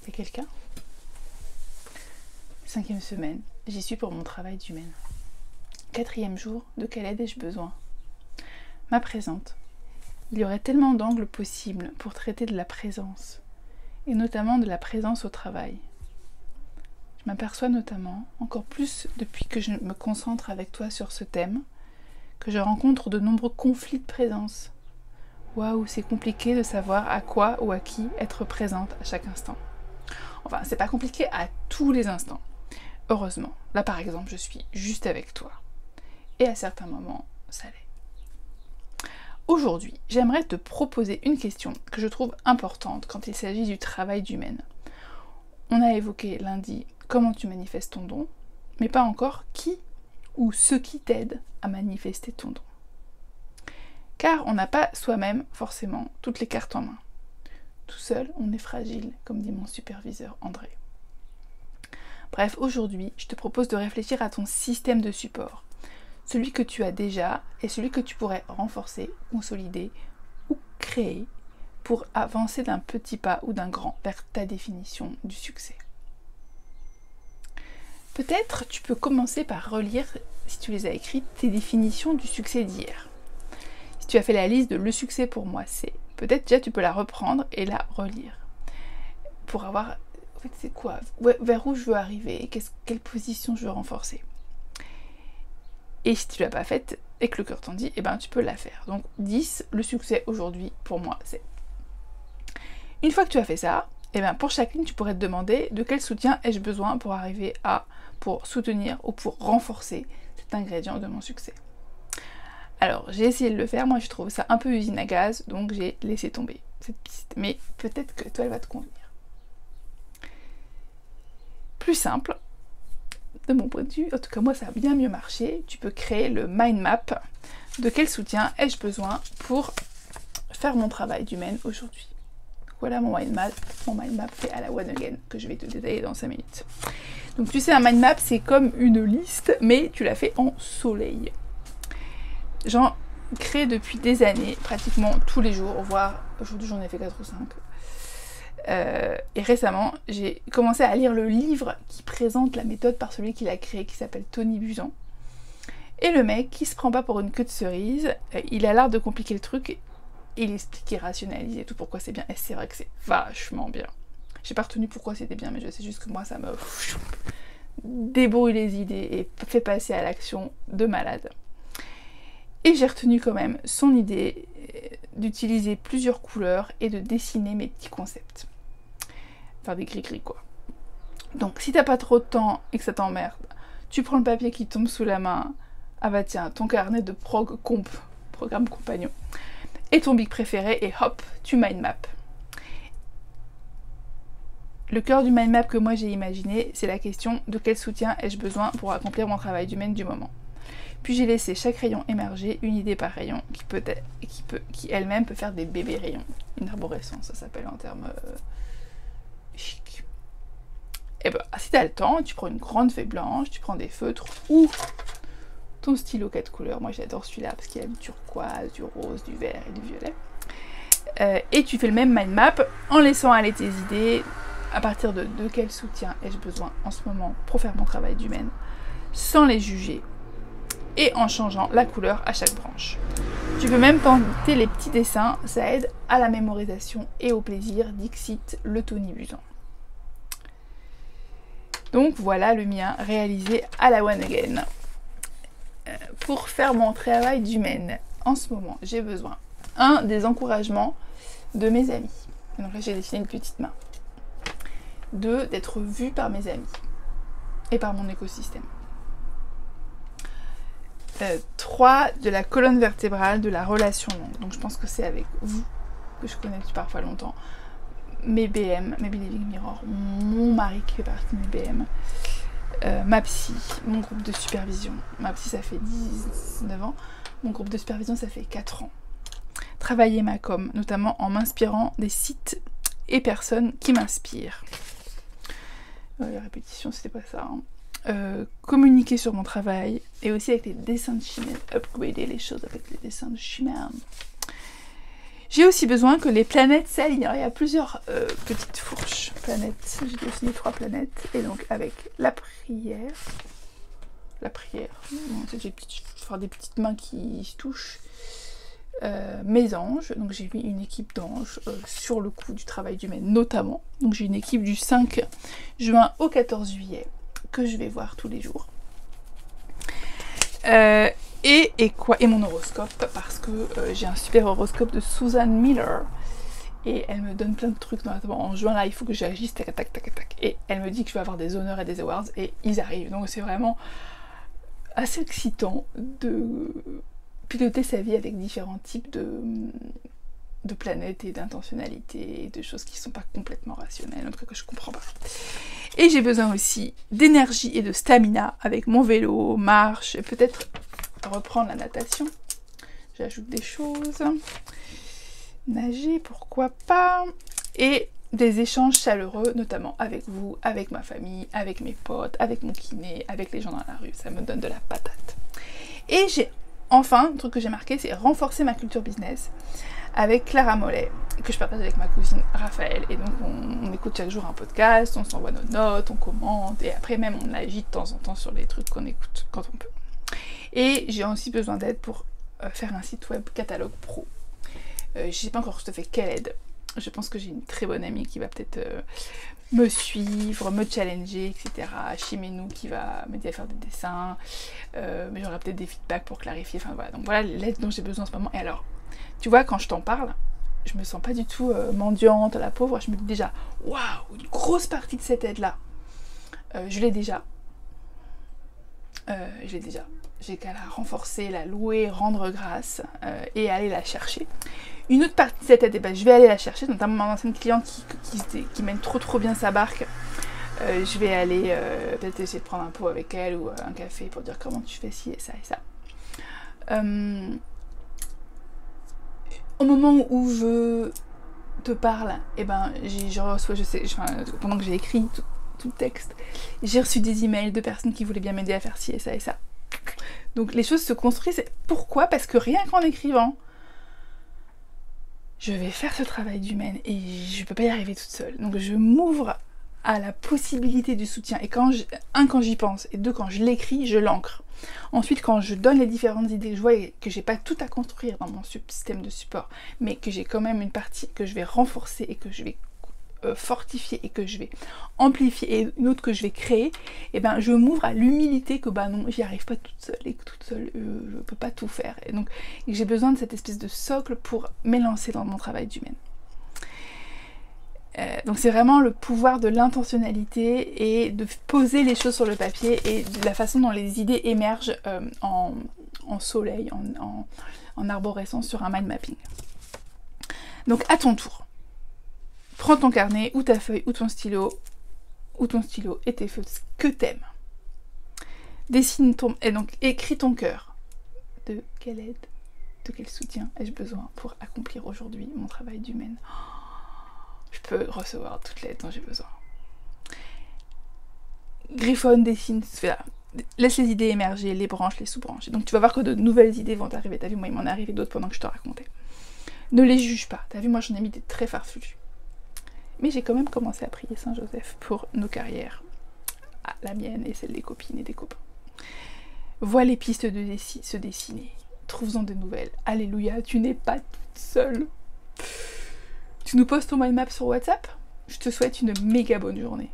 Y'a quelqu'un? 5e semaine, j'y suis pour mon travail d'humaine. 4e jour, de quelle aide ai-je besoin? Ma présente. Il y aurait tellement d'angles possibles pour traiter de la présence, et notamment de la présence au travail. Je m'aperçois notamment, encore plus depuis que je me concentre avec toi sur ce thème, que je rencontre de nombreux conflits de présence. Waouh, c'est compliqué de savoir à quoi ou à qui être présente à chaque instant. Enfin, c'est pas compliqué à tous les instants. Heureusement, là par exemple, je suis juste avec toi. Et à certains moments, ça l'est. Aujourd'hui, j'aimerais te proposer une question que je trouve importante quand il s'agit du travail d'humaine. On a évoqué lundi comment tu manifestes ton don, mais pas encore qui ou ce qui t'aide à manifester ton don. Car on n'a pas soi-même forcément toutes les cartes en main. Tout seul, on est fragile, comme dit mon superviseur André. Bref, aujourd'hui, je te propose de réfléchir à ton système de support. Celui que tu as déjà et celui que tu pourrais renforcer, consolider ou créer pour avancer d'un petit pas ou d'un grand vers ta définition du succès. Peut-être tu peux commencer par relire, si tu les as écrites, tes définitions du succès d'hier. Si tu as fait la liste de le succès pour moi c'est, peut-être déjà tu peux la reprendre et la relire. Pour avoir, en fait c'est quoi, vers où je veux arriver, quelle position je veux renforcer. Et si tu ne l'as pas faite et que le cœur t'en dit, eh ben tu peux la faire. Donc 10, le succès aujourd'hui pour moi c'est. Une fois que tu as fait ça, eh ben pour chacune tu pourrais te demander de quel soutien ai-je besoin pour arriver à, pour soutenir ou pour renforcer cet ingrédient de mon succès. Alors j'ai essayé de le faire, moi je trouve ça un peu usine à gaz, donc j'ai laissé tomber cette piste. Mais peut-être que toi elle va te convenir. Plus simple, de mon point de vue, en tout cas moi ça a bien mieux marché, tu peux créer le mind map de quel soutien ai-je besoin pour faire mon travail d'humaine aujourd'hui. Voilà mon mind map fait à la One Again que je vais te détailler dans 5 minutes. Donc tu sais, un mind map c'est comme une liste, mais tu l'as fait en soleil. J'en crée depuis des années, pratiquement tous les jours, voire aujourd'hui j'en ai fait 4 ou 5. Et récemment, j'ai commencé à lire le livre qui présente la méthode par celui qui l'a créé, qui s'appelle Tony Buzan. Et le mec, qui se prend pas pour une queue de cerise, il a l'air de compliquer le truc, et il explique et rationalise et tout pourquoi c'est bien. Et c'est vrai que c'est vachement bien. J'ai pas retenu pourquoi c'était bien, mais je sais juste que moi ça me débrouille les idées et fait passer à l'action de malade. Et j'ai retenu quand même son idée d'utiliser plusieurs couleurs et de dessiner mes petits concepts. Enfin des gris-gris quoi. Donc si t'as pas trop de temps et que ça t'emmerde, tu prends le papier qui tombe sous la main, ah bah tiens, ton carnet de programme compagnon, et ton bic préféré, et hop, tu mind map. Le cœur du mind map que moi j'ai imaginé, c'est la question de quel soutien ai-je besoin pour accomplir mon travail d'humaine du moment. Puis j'ai laissé chaque rayon émerger, une idée par rayon, qui elle-même peut faire des bébés rayons. Une arborescence, ça s'appelle en termes chic. Et ben, si t'as le temps, tu prends une grande feuille blanche, tu prends des feutres ou ton stylo 4 couleurs. Moi j'adore celui-là parce qu'il y a du turquoise, du rose, du vert et du violet. Et tu fais le même mind map en laissant aller tes idées à partir de quel soutien ai-je besoin en ce moment pour faire mon travail d'humaine, sans les juger et en changeant la couleur à chaque branche. Tu peux même tenter les petits dessins, ça aide à la mémorisation et au plaisir, dixit le Tony Buzan. Donc voilà le mien réalisé à la One Again. Pour faire mon travail d'humaine, en ce moment, j'ai besoin, des encouragements de mes amis. Donc là, j'ai dessiné une petite main. 2, d'être vue par mes amis et par mon écosystème. 3, de la colonne vertébrale de la relation longue. Donc je pense que c'est avec vous, que je connais depuis parfois longtemps, mes BM, mes Believing Mirror, mon mari qui fait partie de mes BM, ma psy, mon groupe de supervision. Ma psy ça fait 19 ans, mon groupe de supervision ça fait 4 ans. Travailler ma com, notamment en m'inspirant des sites et personnes qui m'inspirent. La répétition c'était pas ça. Communiquer sur mon travail et aussi avec les dessins de Chimène, upgrader les choses avec les dessins de Chimène. J'ai aussi besoin que les planètes s'alignent. Il y a plusieurs petites fourches planètes. J'ai dessiné 3 planètes. Et donc avec la prière. J'ai des petites mains qui se touchent. Mes anges. Donc j'ai mis une équipe d'anges sur le coup du travail d'humain notamment. Donc j'ai une équipe du 5 juin au 14 juillet que je vais voir tous les jours. Et mon horoscope, parce que j'ai un super horoscope de Susan Miller et elle me donne plein de trucs, notamment en juin là il faut que j'agisse, tac tac tac tac, et elle me dit que je vais avoir des honneurs et des awards et ils arrivent, donc c'est vraiment assez excitant de piloter sa vie avec différents types de planètes et d'intentionnalités et de choses qui ne sont pas complètement rationnelles, en tout cas que je comprends pas. Et j'ai besoin aussi d'énergie et de stamina avec mon vélo, marche, peut-être reprendre la natation. J'ajoute des choses. Nager, pourquoi pas. Et des échanges chaleureux, notamment avec vous, avec ma famille, avec mes potes, avec mon kiné, avec les gens dans la rue. Ça me donne de la patate. Et j'ai enfin, un truc que j'ai marqué, c'est renforcer ma culture business avec Clara Mollet, que je partage avec ma cousine Raphaël. Et donc on écoute chaque jour un podcast, on s'envoie nos notes, on commente, et après même on agit de temps en temps sur les trucs qu'on écoute quand on peut. Et j'ai aussi besoin d'aide pour faire un site web catalogue pro. Je sais pas encore tout à fait quelle aide. Je pense que j'ai une très bonne amie qui va peut-être me suivre, me challenger, etc. Chimène qui va m'aider à faire des dessins, mais j'aurai peut-être des feedbacks pour clarifier. Enfin voilà, donc voilà l'aide dont j'ai besoin en ce moment. Et alors, tu vois, quand je t'en parle, je me sens pas du tout mendiante, la pauvre. Je me dis déjà, waouh, une grosse partie de cette aide-là, je l'ai déjà. J'ai qu'à la renforcer, la louer, rendre grâce et aller la chercher. Une autre partie de cette aide, je vais aller la chercher, notamment mon ancienne cliente qui mène trop bien sa barque. Je vais aller peut-être essayer de prendre un pot avec elle ou un café pour dire comment tu fais ci et ça et ça. Au moment où je te parle, je reçois, pendant que j'ai écrit tout le texte, j'ai reçu des emails de personnes qui voulaient bien m'aider à faire ci et ça et ça. Donc les choses se construisent. Pourquoi ? Parce que rien qu'en écrivant, je vais faire ce travail d'humain et je peux pas y arriver toute seule. Donc je m'ouvre à la possibilité du soutien. Et quand j'y pense, et 2, quand je l'écris, je l'ancre. Ensuite, quand je donne les différentes idées, je vois que j'ai pas tout à construire dans mon système de support, mais que j'ai quand même une partie que je vais renforcer et que je vais fortifier et que je vais amplifier et une autre que je vais créer, et je m'ouvre à l'humilité que non, j'y arrive pas toute seule et que toute seule je peux pas tout faire. Et donc j'ai besoin de cette espèce de socle pour m'élancer dans mon travail d'humain. Donc c'est vraiment le pouvoir de l'intentionnalité et de poser les choses sur le papier et de la façon dont les idées émergent en soleil, en arborescence sur un mind mapping. Donc à ton tour, prends ton carnet ou ta feuille ou ton stylo et tes feutres que t'aimes. Et donc écris ton cœur. De quelle aide, de quel soutien ai-je besoin pour accomplir aujourd'hui mon travail d'humain ? Je peux recevoir toute l'aide dont j'ai besoin. Griffonne, dessine, laisse les idées émerger, les branches, les sous-branches. Donc tu vas voir que de nouvelles idées vont arriver. T'as vu, moi il m'en est arrivé d'autres pendant que je te racontais. Ne les juge pas. T'as vu, moi j'en ai mis des très farfelus. Mais j'ai quand même commencé à prier Saint-Joseph pour nos carrières, la mienne et celle des copines et des copains. Vois les pistes se dessiner. Trouve-en de nouvelles. Alléluia, tu n'es pas toute seule. Tu nous postes ton mind map sur WhatsApp ? Je te souhaite une méga bonne journée.